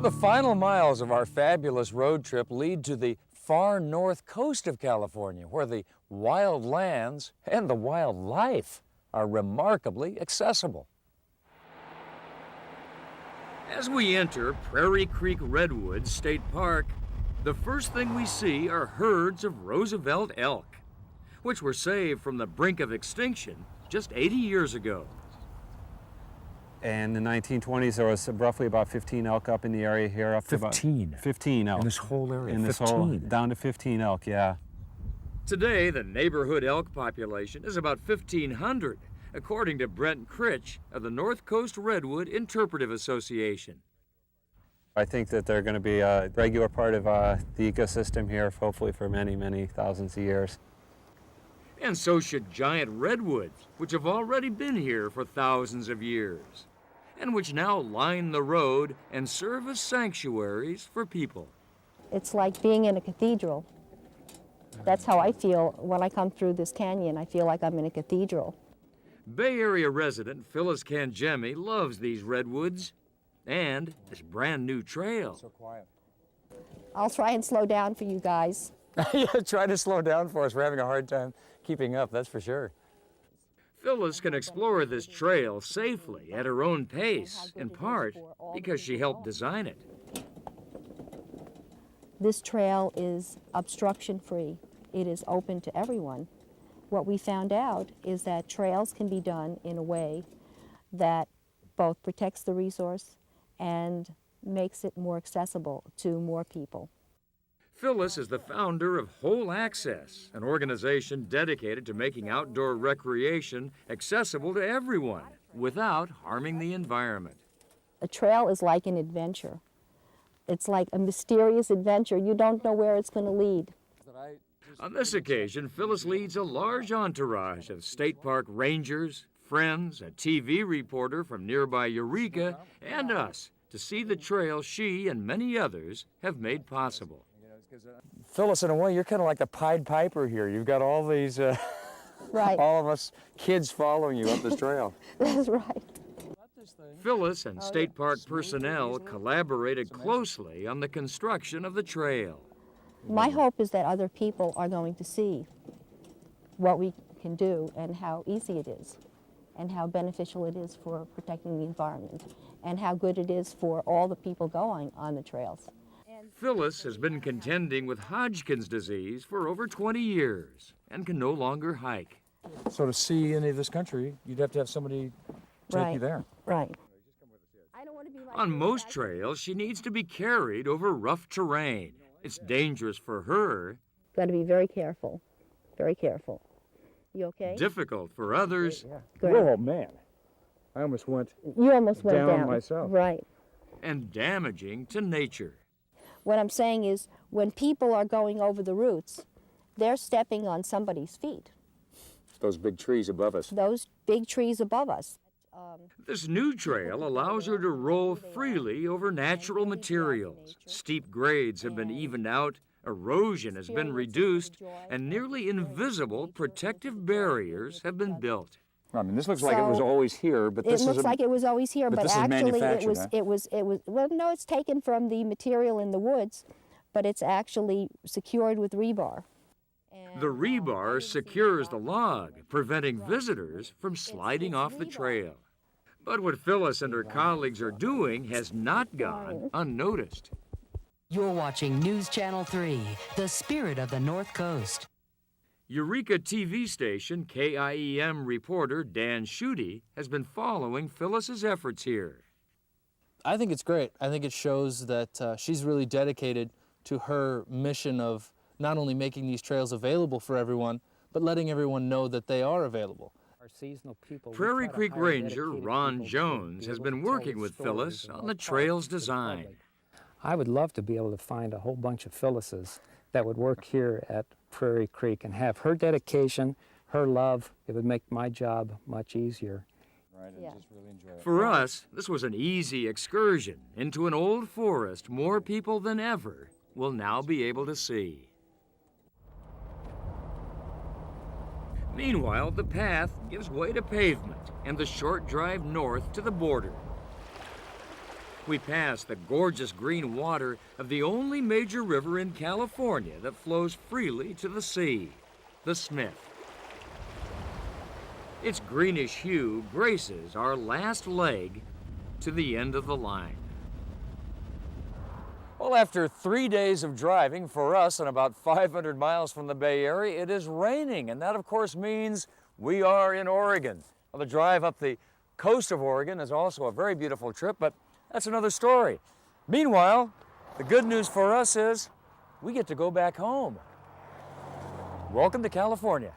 The final miles of our fabulous road trip lead to the far north coast of California, where the wild lands and the wildlife are remarkably accessible. As we enter Prairie Creek Redwoods State Park, the first thing we see are herds of Roosevelt elk, which were saved from the brink of extinction just 80 years ago. And in the 1920s, there was roughly about 15 elk up in the area here. Up to 15? 15 elk. In this whole area? In this 15? whole, down to 15 elk, yeah. Today, the neighborhood elk population is about 1,500, according to Brent Critch of the North Coast Redwood Interpretive Association. I think that they're going to be a regular part of the ecosystem here, hopefully for many, many thousands of years. And so should giant redwoods, which have already been here for thousands of years, and which now line the road and serve as sanctuaries for people. It's like being in a cathedral. That's how I feel when I come through this canyon. I feel like I'm in a cathedral. Bay Area resident Phyllis Kangemi loves these redwoods and this brand new trail. So quiet. I'll try and slow down for you guys. Yeah, try to slow down for us. We're having a hard time keeping up, that's for sure. Phyllis can explore this trail safely at her own pace, in part because she helped design it. This trail is obstruction-free. It is open to everyone. What we found out is that trails can be done in a way that both protects the resource and makes it more accessible to more people. Phyllis is the founder of Whole Access, an organization dedicated to making outdoor recreation accessible to everyone without harming the environment. A trail is like an adventure. It's like a mysterious adventure. You don't know where it's going to lead. On this occasion, Phyllis leads a large entourage of state park rangers, friends, a TV reporter from nearby Eureka, and us to see the trail she and many others have made possible. Phyllis, in a way, you're kind of like the Pied Piper here. You've got all these, Right. all of us kids following you up this trail. That's right. Phyllis and state park personnel collaborated closely on the construction of the trail. My hope is that other people are going to see what we can do and how easy it is and how beneficial it is for protecting the environment and how good it is for all the people going on the trails. Phyllis has been contending with Hodgkin's disease for over 20 years and can no longer hike. So to see any of this country, you'd have to have somebody take you there. Right. On most trails, she needs to be carried over rough terrain. It's dangerous for her. Got to be very careful. Very careful. You okay? Difficult for others. Good. Oh, man. I almost went You almost went down. myself. Right. And damaging to nature. What I'm saying is when people are going over the routes, they're stepping on somebody's feet. Those big trees above us. Those big trees above us. This new trail allows her to roll freely over natural materials. Steep grades have been evened out, erosion has been reduced, and nearly invisible protective barriers have been built. I mean, this looks like it was always here, but It looks like it was always here, but this is actually manufactured, huh? it was, well, no, it's taken from the material in the woods, but it's actually secured with rebar. The rebar secures the log, preventing visitors from sliding off the trail. But what Phyllis and her colleagues are doing has not gone unnoticed. You're watching News Channel 3, the spirit of the North Coast. Eureka TV station KIEM reporter Dan Schutte has been following Phyllis's efforts here. I think it's great. I think it shows that she's really dedicated to her mission of not only making these trails available for everyone, but letting everyone know that they are available. Prairie Creek Ranger Ron Jones has been working with Phyllis on the trail's design. I would love to be able to find a whole bunch of Phyllises that would work here at Prairie Creek and have her dedication, her love. It would make my job much easier. For us, this was an easy excursion into an old forest more people than ever will now be able to see. Meanwhile, the path gives way to pavement and the short drive north to the border. We pass the gorgeous green water of the only major river in California that flows freely to the sea, the Smith. Its greenish hue graces our last leg to the end of the line. Well, after 3 days of driving for us and about 500 miles from the Bay Area, it is raining, and that of course means we are in Oregon. Well, the drive up the coast of Oregon is also a very beautiful trip, but that's another story. Meanwhile, the good news for us is we get to go back home. Welcome to California.